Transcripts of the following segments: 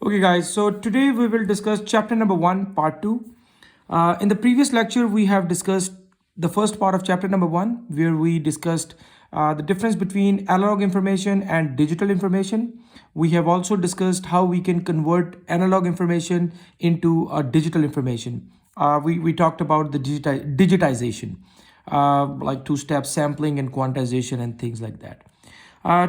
Okay, guys, so today we will discuss chapter number 1, part 2. In the previous lecture, we have discussed the first part of chapter number 1, where we discussed the difference between analog information and digital information. We have also discussed how we can convert analog information into digital information. We talked about the digitization, like two-step sampling and quantization and things like that.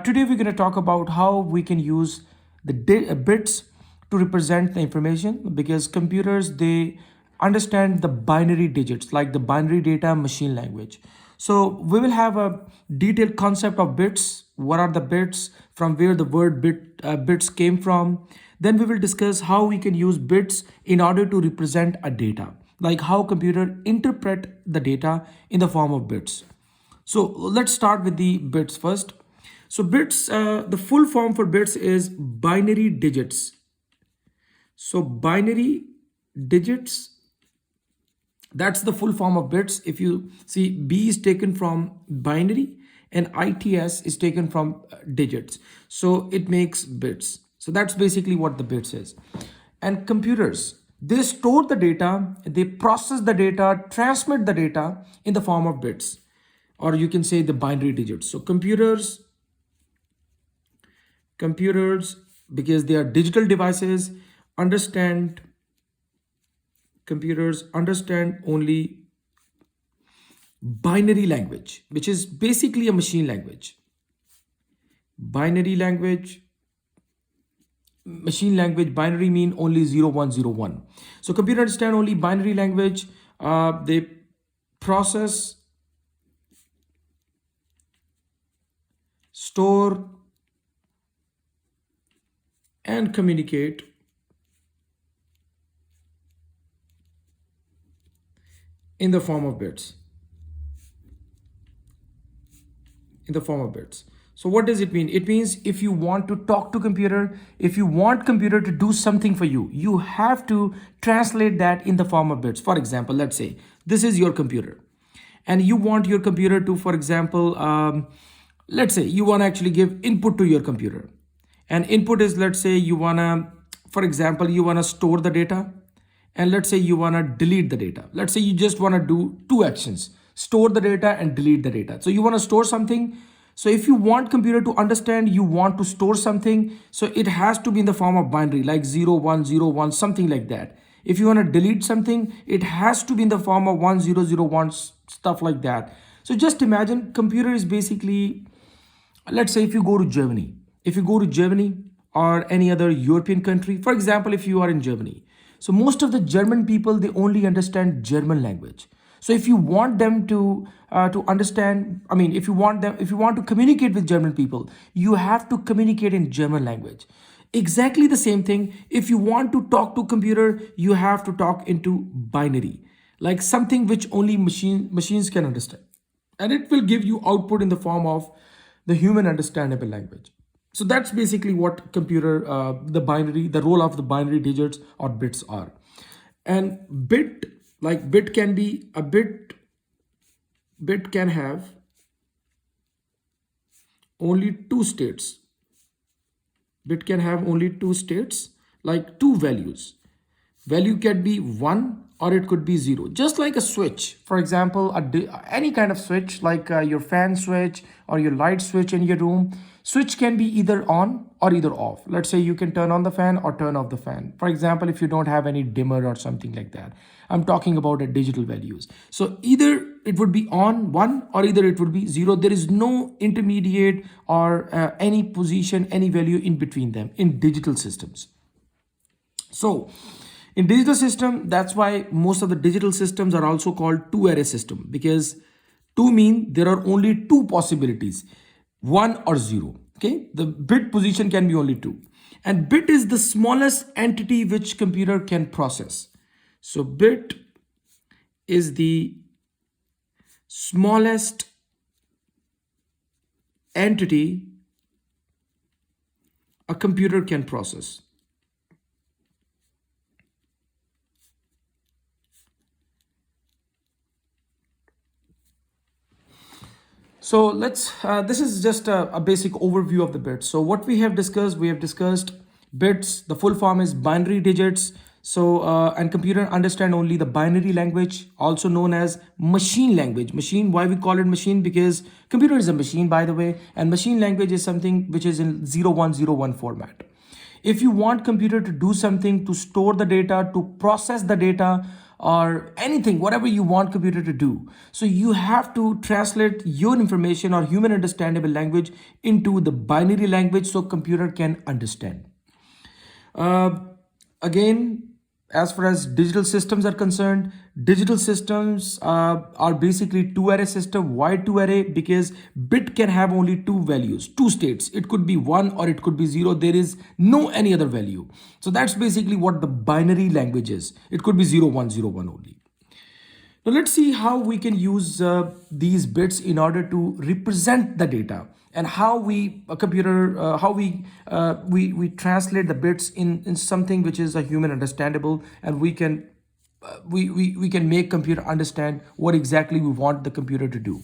Today, we're going to talk about how we can use the bits to represent the information, because computers, they understand the binary digits, like the binary data machine language. So we will have a detailed concept of bits. What are the bits, from where the word bits came from. Then we will discuss how we can use bits in order to represent a data, like how computer interpret the data in the form of bits. So let's start with the bits first. So bits, the full form for bits is binary digits. So binary digits, that's the full form of bits. If you see, B is taken from binary and ITS is taken from digits. So it makes bits. So that's basically what the bits is. And computers, they store the data, they process the data, transmit the data in the form of bits, or you can say the binary digits. So computers, because they are digital devices, understand computers understand only binary language, which is basically a machine language. Binary language, machine language, binary mean only 0101. So computer understand only binary language. They process, store, and communicate in the form of bits. In the form of bits. So what does it mean? It means if you want to talk to computer, if you want computer to do something for you, you have to translate that in the form of bits. For example, let's say this is your computer and you want your computer to, for example, let's say you want to actually give input to your computer. And input is, let's say you want to, for example, you want to store the data, and let's say you want to delete the data. Let's say you just want to do two actions: store the data and delete the data. So you want to store something. So if you want computer to understand you want to store something, so it has to be in the form of binary, like 0101, something like that. If you want to delete something, it has to be in the form of 1001, stuff like that. So just imagine computer is basically, let's say if you go to Germany, or any other European country, for example, if you are in Germany, so most of the German people, they only understand German language. So if you want them to understand, I mean, if you want to communicate with German people, you have to communicate in German language. Exactly the same thing. If you want to talk to computer, you have to talk into binary, like something which only machines can understand, and it will give you output in the form of the human understandable language. So that's basically what computer, the role of the binary digits or bits are. And bit, like bit can be a bit can have only two states. Bit can have only two states, like two values. Value can be 1 or it could be 0, just like a switch. For example, any kind of switch, like your fan switch or your light switch in your room. Switch can be either on or either off. Let's say you can turn on the fan or turn off the fan. For example, if you don't have any dimmer or something like that. I'm talking about the digital values. So either it would be on 1 or either it would be 0. There is no intermediate or any position, any value in between them in digital systems. So in digital system, that's why most of the digital systems are also called two-array system, because two mean there are only two possibilities, 1 or 0. Okay, the bit position can be only 2, and bit is the smallest entity which computer can process. So bit is the smallest entity a computer can process. So this is just a basic overview of the bits. So what we have discussed Bits, the full form is binary digits. So, and computer understand only the binary language, also known as machine language. Machine, why we call it machine? Because computer is a machine, by the way, and machine language is something which is in 0101 format. If you want computer to do something, to store the data, to process the data, or anything, whatever you want computer to do, so you have to translate your information or human understandable language into the binary language so computer can understand. uh, Again, as far as digital systems are concerned, digital systems are basically two array system. Why two array? Because bit can have only two values, two states. It could be one or it could be zero. There is no any other value. So that's basically what the binary language is. It could be 0101 only. Now let's see how we can use these bits in order to represent the data, and how we a computer how we translate the bits in something which is a human understandable, and we can make computer understand what exactly we want the computer to do.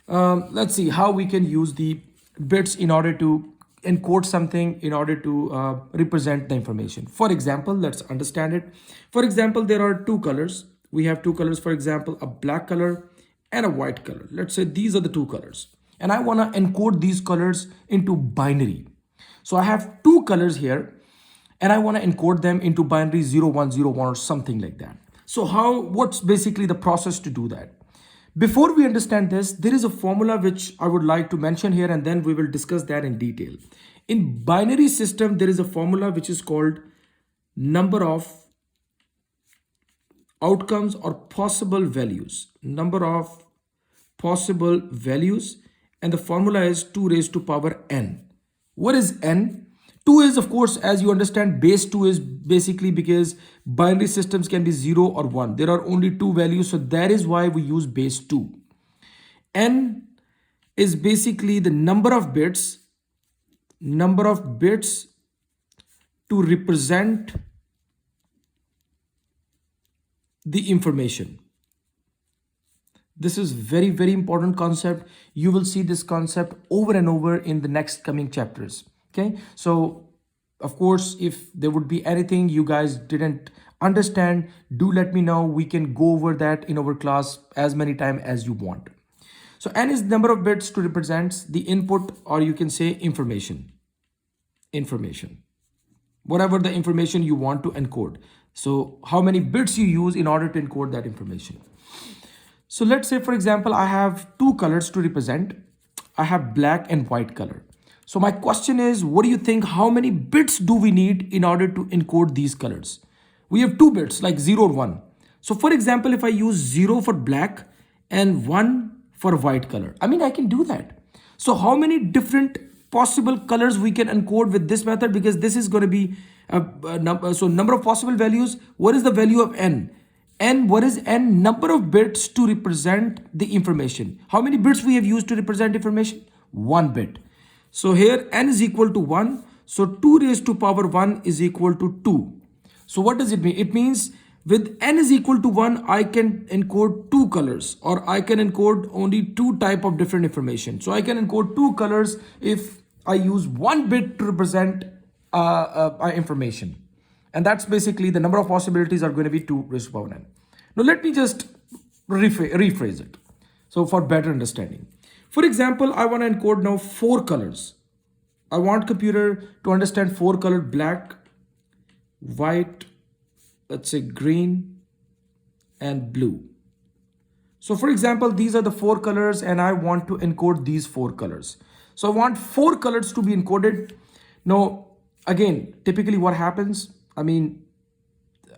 Let's see how we can use the bits in order to encode something, in order to represent the information. For example, let's understand it. For example, there are two colors. We have two colors, for example, a black color and a white color. Let's say these are the two colors, and I want to encode these colors into binary. So I have two colors here, and I want to encode them into binary 0101 or something like that. So what's basically the process to do that? Before we understand this, there is a formula which I would like to mention here, and then we will discuss that in detail. In binary system, there is a formula which is called number of outcomes or possible values. Number of possible values, and the formula is 2 raised to power n. What is n? 2 is, of course, as you understand, base 2 is basically because binary systems can be 0 or 1. There are only two values, so that is why we use base 2. N is basically the number of bits to represent the information. This is very, very important concept. You will see this concept over and over in the next coming chapters. Okay, so of course, if there would be anything you guys didn't understand, do let me know. We can go over that in our class as many times as you want. So n is the number of bits to represent the input, or you can say information, whatever the information you want to encode. So how many bits you use in order to encode that information. So let's say, for example, I have two colors to represent. I have black and white color. So my question is, what do you think? How many bits do we need in order to encode these colors? We have two bits, like 0 or 1. So for example, if I use 0 for black and 1 for white color, I mean, I can do that. So how many different possible colors we can encode with this method? Because this is going to be so number of possible values. What is the value of n? N, what is n? Number of bits to represent the information. How many bits we have used to represent information? 1 bit. So here n is equal to 1. So 2 raised to power 1 is equal to 2. So what does it mean? It means with n is equal to 1, I can encode two colors, or I can encode only two type of different information. So I can encode two colors if I use 1 bit to represent information. And that's basically the number of possibilities are going to be 2 raised to power n. Now let me just rephrase it. So for better understanding. For example, I want to encode now 4 colors. I want computer to understand 4 colors: black, white, let's say green, and blue. So for example, these are the 4 colors, and I want to encode these 4 colors. So I want 4 colors to be encoded. Now, again, typically what happens, I mean,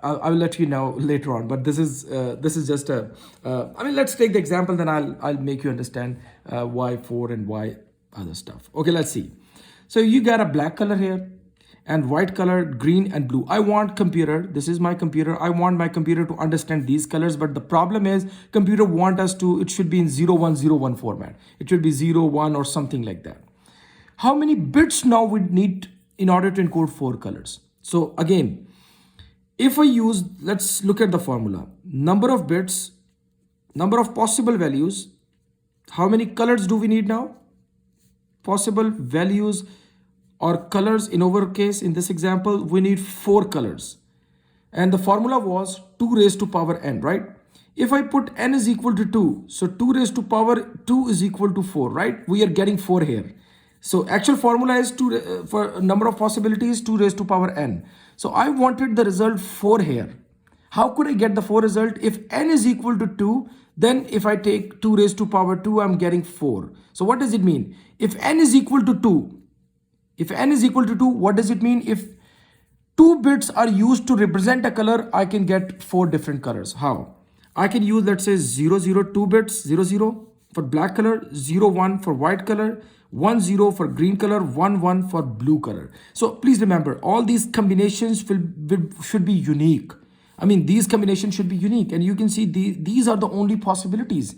I will let you know later on, but this is just a, I mean, let's take the example, then I'll make you understand why 4 and why other stuff. Okay, let's see. So you got a black color here, and white color, green and blue. I want computer, this is my computer, I want my computer to understand these colors, but the problem is computer want us to, it should be in 0101 format. It should be 01 or something like that. How many bits now we need in order to encode 4 colors? So again, if I use, let's look at the formula. Number of bits, number of possible values. How many colors do we need now? Possible values or colors in our case, in this example, we need 4 colors. And the formula was 2 raised to power n, right? If I put n is equal to 2, so 2 raised to power 2 is equal to 4, right? We are getting 4 here. So actual formula is 2 for number of possibilities, 2 raised to power n. So I wanted the result 4 here. How could I get the 4 result? If n is equal to 2, then if I take 2 raised to power 2, I'm getting 4. So what does it mean? If n is equal to 2, what does it mean? If 2 bits are used to represent a color, I can get 4 different colors. How? I can use, let's say, 0, 0, 2 bits, 0, 0 for black color, 0, 1 for white color, 1, 0 for green color, 1, 1 for blue color. So please remember, all these combinations should be unique. I mean, these combinations should be unique. And you can see these are the only possibilities.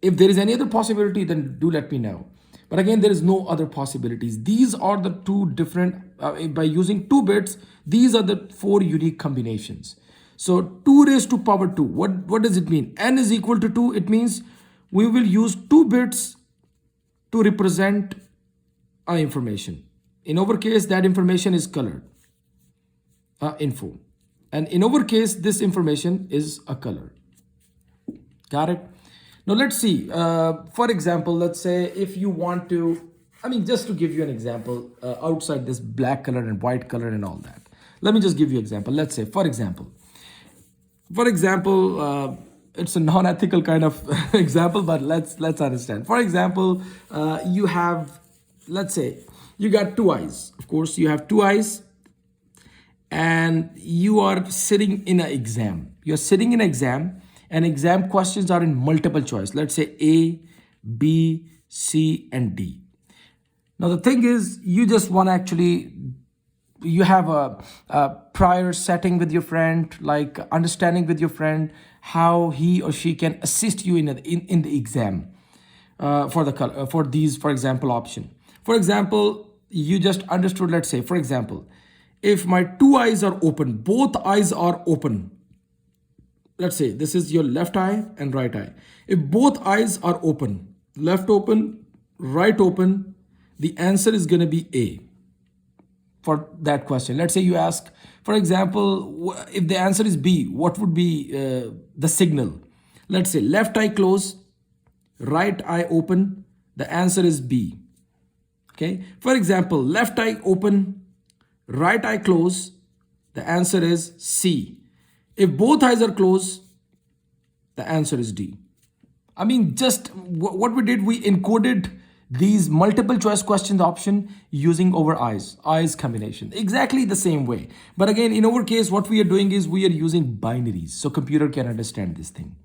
If there is any other possibility, then do let me know. But again, there is no other possibilities. These are the 2 different, by using 2 bits, these are the 4 unique combinations. So 2 raised to power 2, what does it mean? N is equal to 2, it means we will use 2 bits to represent our information. In our case, that information is colored, info. And in our case, this information is a color. Got it? Now let's see, for example, let's say if you want to, I mean, just to give you an example, outside this black color and white color and all that. Let me just give you an example. Let's say, for example, it's a non-ethical kind of example, but let's understand. For example, you have, let's say, you got 2 eyes. Of course, you have 2 eyes, and you are sitting in an exam. You're sitting in an exam, and exam questions are in multiple choice. Let's say A, B, C, and D. Now the thing is, you just want to actually, you have a prior setting with your friend, like understanding with your friend how he or she can assist you in the exam for these, for example, option. For example, you just understood, let's say, for example, if my 2 eyes are open, both eyes are open. Let's say this is your left eye and right eye. If both eyes are open, left open, right open, the answer is going to be A for that question. Let's say you ask, for example, if the answer is B, what would be the signal? Let's say left eye closed, right eye open, the answer is B. Okay. For example, left eye open, right eye closed, the answer is C. If both eyes are closed, the answer is D. I mean, just what we did, we encoded these multiple choice questions option using our eyes combination, exactly the same way. But again, in our case, what we are doing is we are using binaries, so computer can understand this thing.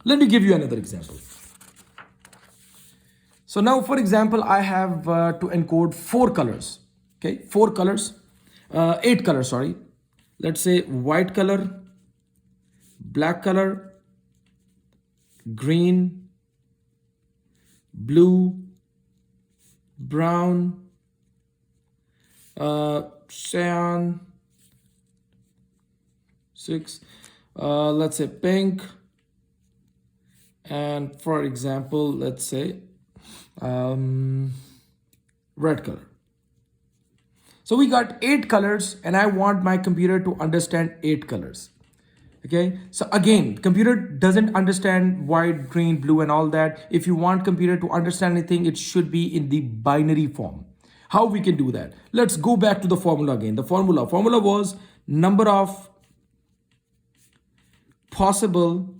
Let me give you another example. So now, for example, I have to encode 4 colors. Okay, 4 colors, 8 colors, sorry. Let's say white color, black color, green, blue, brown, cyan, 6, let's say pink, and for example, let's say red color. So we got 8 colors, and I want my computer to understand 8 colors. Okay, so again, computer doesn't understand white, green, blue, and all that. If you want computer to understand anything, it should be in the binary form. How we can do that? Let's go back to the formula again. The formula was number of possible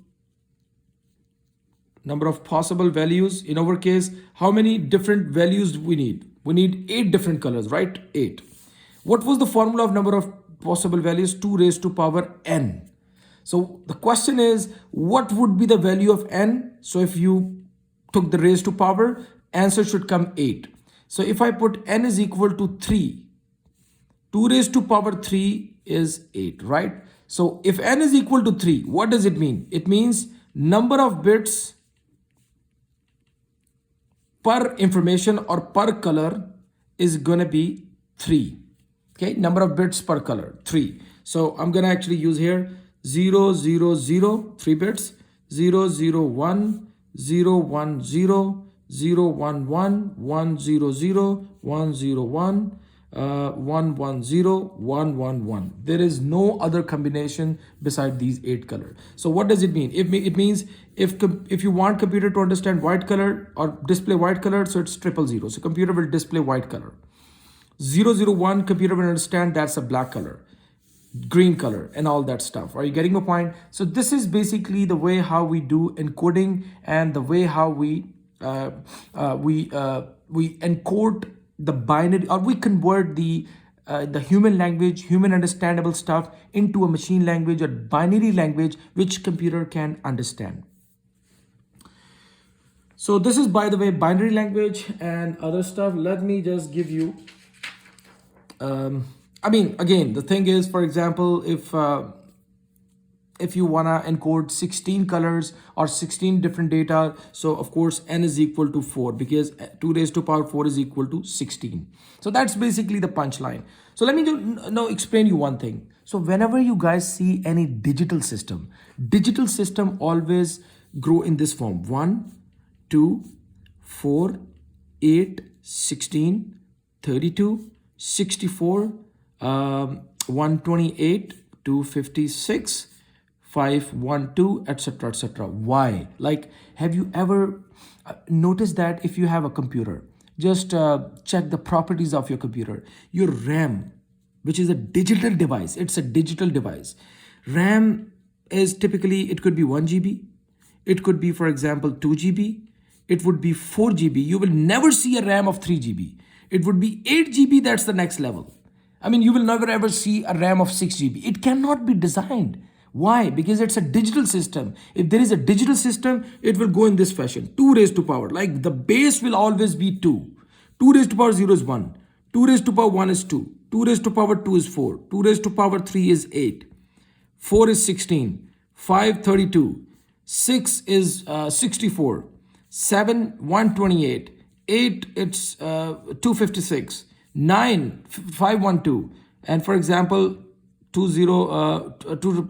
values. In our case, how many different values do we need? We need 8 different colors, right? 8. What was the formula of number of possible values? 2 raised to power n. So the question is, what would be the value of n? So if you took the raised to power, answer should come 8. So if I put n is equal to 3, 2 raised to power 3 is 8, right? So if n is equal to 3, what does it mean? It means number of bits per information or per color is going to be 3. Okay, number of bits per color, 3. So I'm going to actually use here 0, 0, 0, 3 bits, 0, 0, 1, 0, 1, 0, 011 100 101 110 111. There is no other combination beside these 8 colors. So what does it mean? It means if you want computer to understand white color or display white color, so it's 000. So computer will display white color. 001, computer will understand that's a black color, green color, and all that stuff. Are you getting my point? So this is basically the way how we do encoding, and the way how we encode the binary, or we convert the human language, human understandable stuff into a machine language or binary language which computer can understand. So this is, by the way, binary language and other stuff. Let me just give you I mean, again, the thing is, for example, if you wanna encode 16 colors or 16 different data, so of course n is equal to 4, because 2 raised to power 4 is equal to 16. So that's basically the punchline. So let me now explain you one thing. So whenever you guys see any digital system always grow in this form: 1 2 4 8 16 32 64 128 256 512, etc., etc. Why? Like, have you ever noticed that if you have a computer, just check the properties of your computer. Your RAM, which is a digital device, it's a digital device. RAM is typically, it could be 1 GB, it could be, for example, 2 GB, it would be 4 GB. You will never see a RAM of 3 GB. It would be 8 GB, that's the next level. I mean, you will never ever see a RAM of 6 GB. It cannot be designed. Why? Because it's a digital system. If there is a digital system, it will go in this fashion: 2 raised to power. Like, the base will always be 2. 2 raised to power 0 is 1. 2 raised to power 1 is 2. 2 raised to power 2 is 4. 2 raised to power 3 is 8. 4 is 16. 5, 32. 6 is 64. 7, 128. 8, it's 256. 9, 512. And for example, 2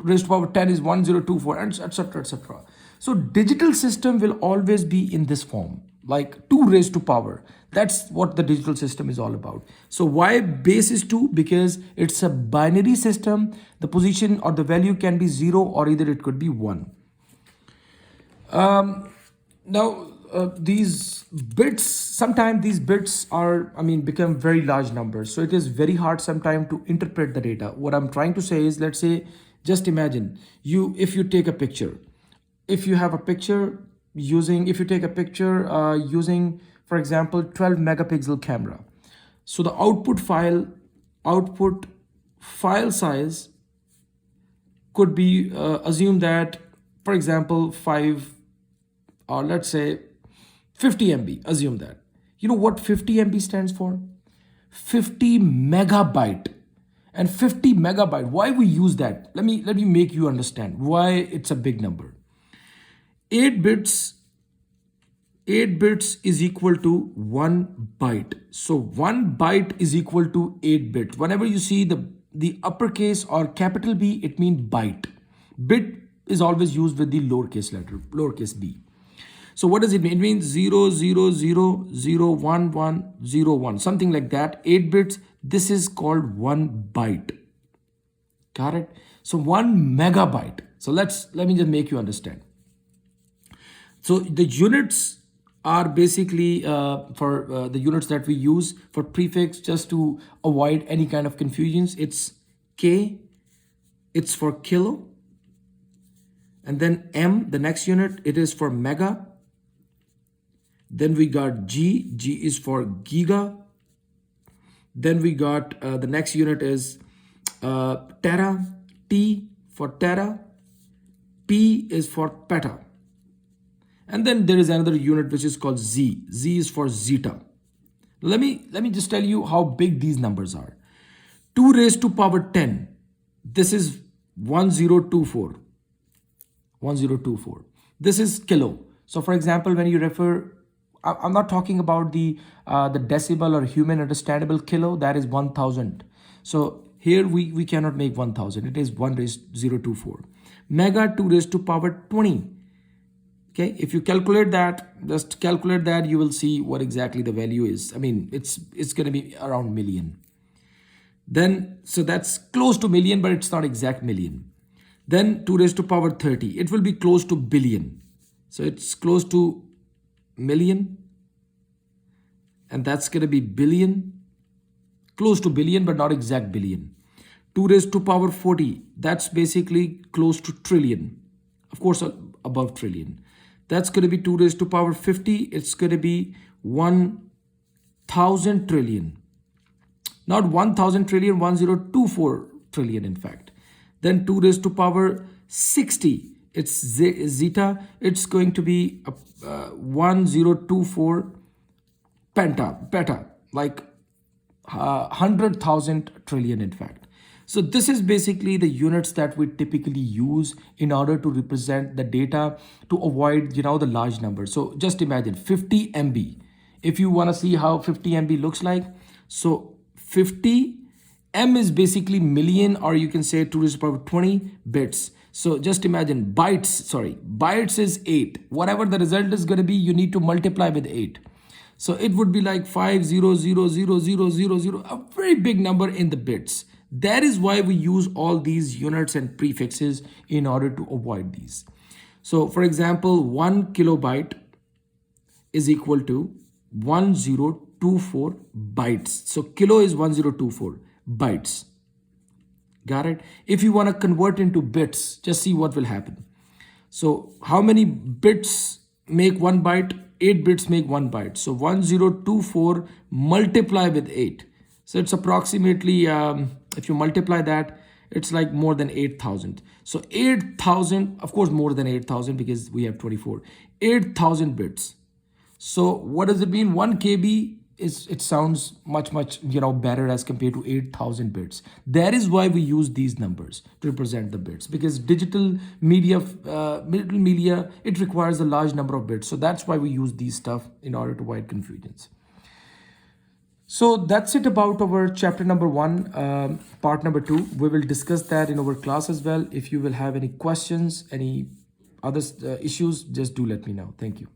raised to power 10 is 1024, and etc., etc. So digital system will always be in this form, like 2 raised to power. That's what the digital system is all about. So why base is 2? Because it's a binary system. The position or the value can be 0, or either it could be 1. Now these bits, sometimes these bits are, become very large numbers. So it is very hard sometimes to interpret the data. What I'm trying to say is, let's say, just imagine if you take a picture, if you have a picture using, using, for example, 12 megapixel camera. So the output file size could be, assume that, for example, 5, or let's say 50 MB, assume that. You know what 50 MB stands for? 50 megabyte. And 50 megabyte, why we use that? Let me make you understand why it's a big number. 8 bits is equal to 1 byte. So 1 byte is equal to 8 bits. Whenever you see the uppercase or capital B, it means byte. Bit is always used with the lowercase letter, lowercase b. So what does it mean? It means 0, 0, 0, 0, 1, 1, 0, 1, something like that. 8 bits, this is called 1 byte. Got it? So 1 megabyte. So let me just make you understand. So the units are basically for the units that we use for prefix, just to avoid any kind of confusions. It's K, it's for kilo. And then M, the next unit, it is for mega. Then we got G is for giga. Then we got the next unit is tera, T for tera, P is for peta. And then there is another unit which is called Z. Z is for zeta. Let me just tell you how big these numbers are. 2 raised to power 10. This is 1024. 1024. This is kilo. So for example, when you refer, I'm not talking about the decibel or human understandable kilo, that is 1000. So here we cannot make 1000. It is 1 raised 024. Mega 2 raised to power 20. Okay, if you calculate that, just calculate that, you will see what exactly the value is. I mean, it's going to be around million. Then, so that's close to million, but it's not exact million. Then 2 raised to power 30, it will be close to billion. So it's close to million, and that's going to be billion, close to billion, but not exact billion. 2 raised to power 40, that's basically close to trillion. Of course, above trillion. That's going to be 2 raised to power 50. It's going to be 1,000 trillion. Not 1,000 trillion, 1024 trillion, in fact. Then 2 raised to power 60. It's zeta. It's going to be 1024 peta, like 100,000 trillion, in fact. So this is basically the units that we typically use in order to represent the data to avoid, the large numbers. So just imagine 50 MB. If you want to see how 50 MB looks like, so 50 M is basically million, or you can say 2 to the power 20 bits. So just imagine bytes is 8. Whatever the result is going to be, you need to multiply with 8. So it would be like 5000000, a very big number in the bits. That is why we use all these units and prefixes in order to avoid these. So for example, 1 kilobyte is equal to 1024 bytes. So kilo is 1024 bytes. Got it? If you want to convert into bits, just see what will happen. So how many bits make 1 byte? 8 bits make 1 byte. So 1024 multiply with 8. So it's approximately, if you multiply that, it's like more than 8,000. So 8,000, of course, more than 8,000 because we have 24. 8,000 bits. So what does it mean? 1 KB it sounds much better as compared to 8,000 bits. That is why we use these numbers to represent the bits, because digital media, it requires a large number of bits. So that's why we use these stuff in order to avoid confusions. So that's it about our chapter number 1, part number 2. We will discuss that in our class as well. If you will have any questions, any other issues, just do let me know. Thank you.